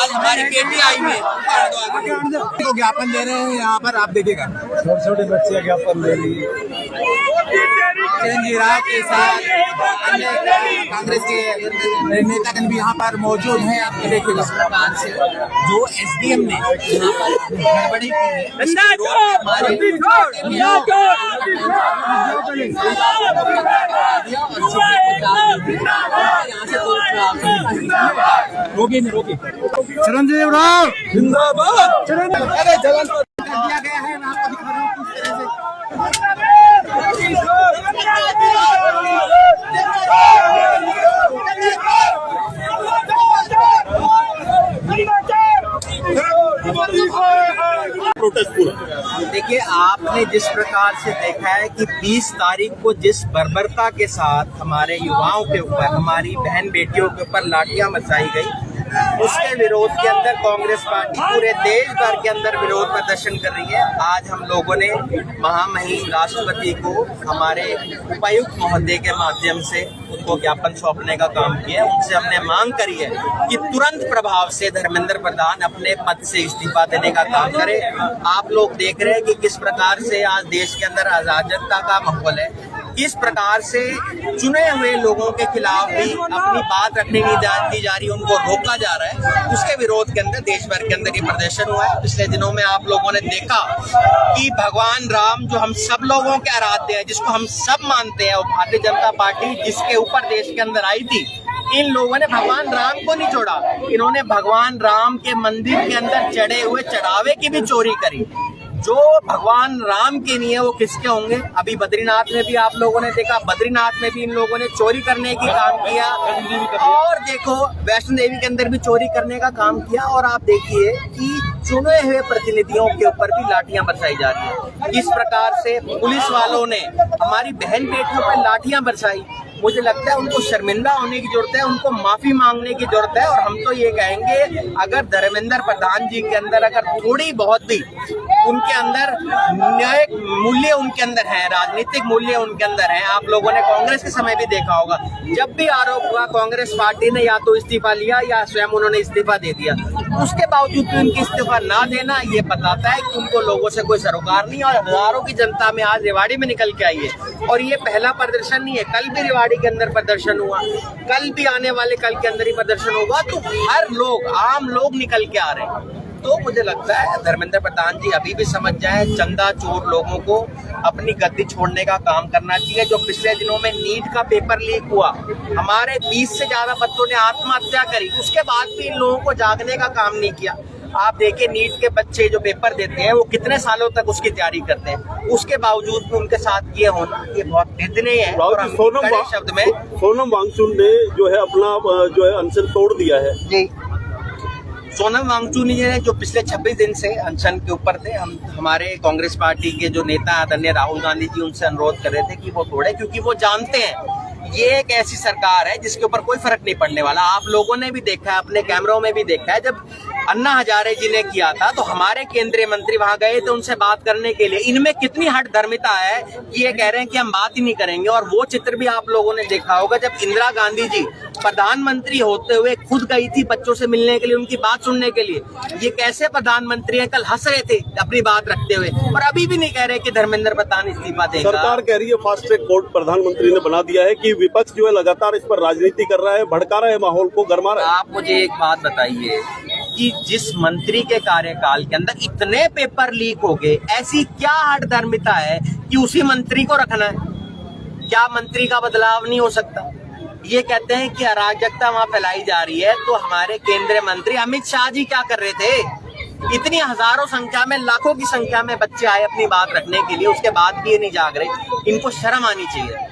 आज हमारी बेटी आई हुई है तो ज्ञापन दे रहे हैं यहाँ पर, आप देखिएगा छोटे छोटे बच्चे ज्ञापन दे रही है। चिरंजीवी राव के साथ अन्य कांग्रेस के नेतागण भी यहाँ पर मौजूद हैं। आप देखिएगा इस प्रकार से जो एसडीएम ने यहाँ पर गड़बड़ी की है, चिरंजीवी राव जिंदाबाद। अरे जवान को दिया गया है, मैं आपको दिखा रहा हूँ किस तरह से। प्रोटेस्ट पूरा देखिए, आपने जिस प्रकार से देखा है कि 20 तारीख को जिस बर्बरता के साथ हमारे युवाओं के ऊपर, हमारी बहन बेटियों के ऊपर लाठियां बरसाई गई, उसके विरोध के अंदर कांग्रेस पार्टी पूरे देश भर के अंदर विरोध प्रदर्शन कर रही है। आज हम लोगों ने महामहिम राष्ट्रपति को हमारे उपायुक्त महोदय के माध्यम से उनको ज्ञापन सौंपने का काम किया है। उनसे हमने मांग करी है कि तुरंत प्रभाव से धर्मेंद्र प्रधान अपने पद से इस्तीफा देने का काम करे। आप लोग देख रहे हैं कि किस प्रकार से आज देश के अंदर अराजकता का माहौल है, किस प्रकार से चुने हुए लोगों के खिलाफ भी अपनी बात रखने की दी जा रही है, उनको रोका जा रहा है। उसके विरोध के अंदर देश भर के अंदर ये प्रदर्शन हुआ है। पिछले दिनों में आप लोगों ने देखा कि भगवान राम जो हम सब लोगों के आराध्य है, जिसको हम सब मानते हैं, और भारतीय जनता पार्टी जिसके ऊपर देश के अंदर आई थी, इन लोगों ने भगवान राम को नहीं छोड़ा। इन्होंने भगवान राम के मंदिर के अंदर चढ़े हुए चढ़ावे की भी चोरी करी। जो भगवान राम के नहीं है वो किसके होंगे? अभी बद्रीनाथ में भी आप लोगों ने देखा, बद्रीनाथ में भी इन लोगों ने चोरी करने की काम किया, और देखो वैष्णो देवी के अंदर भी चोरी करने का काम किया। और आप देखिए कि चुने हुए प्रतिनिधियों के ऊपर भी लाठियां बरसाई जा रही है। इस प्रकार से पुलिस वालों ने हमारी बहन बेटियों पर लाठियां बरसाई। मुझे लगता है उनको शर्मिंदा होने की जरूरत है, उनको माफी मांगने की जरूरत है। और हम तो ये कहेंगे, अगर धर्मेंद्र प्रधान जी के अंदर अगर थोड़ी बहुत भी उनके अंदर न्यायिक मूल्य उनके अंदर है, राजनीतिक मूल्य उनके अंदर है। आप लोगों ने कांग्रेस के समय भी देखा होगा, जब भी आरोप हुआ कांग्रेस पार्टी ने या तो इस्तीफा लिया या स्वयं उन्होंने इस्तीफा दे दिया। उसके बावजूद भी उनकी इस्तीफा ना देना ये बताता है कि उनको लोगों से कोई सरोकार नहीं। और हजारों की जनता में आज रेवाड़ी में निकल के आई है, और ये पहला प्रदर्शन नहीं है। कल भी रेवाड़ी के अंदर प्रदर्शन हुआ, कल भी आने वाले कल के अंदर ही प्रदर्शन होगा। तो हर लोग, आम लोग निकल के आ रहे हैं। तो मुझे लगता है धर्मेंद्र प्रधान जी अभी भी समझ जाए, चंदा चोर लोगों को अपनी गद्दी छोड़ने का काम करना चाहिए। जो पिछले दिनों में नीट का पेपर लीक हुआ, हमारे 20 से ज्यादा बच्चों ने आत्महत्या करी, उसके बाद भी इन लोगों को जागने का काम नहीं किया। आप देखिए, नीट के बच्चे जो पेपर देते हैं वो कितने सालों तक उसकी तैयारी करते हैं, उसके बावजूद भी उनके साथ ये होना ये बहुत निंदनीय है। और हम कड़े शब्द में सोनम वांगचुक ने जो है अपना जो है अनशन तोड़ दिया है। जी, सोनम वांगचुक ने जो पिछले 26 दिन से अनशन के ऊपर थे, हम हमारे कांग्रेस पार्टी के जो नेता आदरणीय राहुल गांधी जी उनसे अनुरोध कर रहे थे कि वो तोड़े, क्योंकि वो जानते हैं ये एक ऐसी सरकार है जिसके ऊपर कोई फर्क नहीं पड़ने वाला। आप लोगों ने भी देखा है, अपने कैमरों में भी देखा है, जब अन्ना हजारे जी ने किया था तो हमारे केंद्रीय मंत्री वहां गए थे उनसे बात करने के लिए। इनमें कितनी हट धर्मिता है कि ये कह रहे हैं कि हम बात ही नहीं करेंगे। और वो चित्र भी आप लोगों ने देखा होगा, जब इंदिरा गांधी जी प्रधानमंत्री होते हुए खुद गई थी बच्चों से मिलने के लिए, उनकी बात सुनने के लिए। ये कैसे प्रधानमंत्री हैं? कल हंस रहे थे अपनी बात रखते हुए, और अभी भी नहीं कह रहे कि धर्मेंद्र प्रधान इस्तीफा देगा। सरकार कह रही है फास्ट ट्रैक कोर्ट प्रधानमंत्री ने बना दिया है कि विपक्ष जो है लगातार इस पर राजनीति कर रहा है, भड़का रहा है, माहौल को गरमा रहा है। आप मुझे एक बात बताइए कि जिस मंत्री के कार्यकाल के अंदर इतने पेपर लीक हो गए, ऐसी क्या हट धर्मिता है कि उसी मंत्री को रखना है? क्या मंत्री का बदलाव नहीं हो सकता? ये कहते हैं कि अराजकता वहां फैलाई जा रही है, तो हमारे केंद्रीय मंत्री अमित शाह जी क्या कर रहे थे? इतनी हजारों संख्या में, लाखों की संख्या में बच्चे आए अपनी बात रखने के लिए, उसके बाद भी ये नहीं जाग रहे। इनको शर्म आनी चाहिए।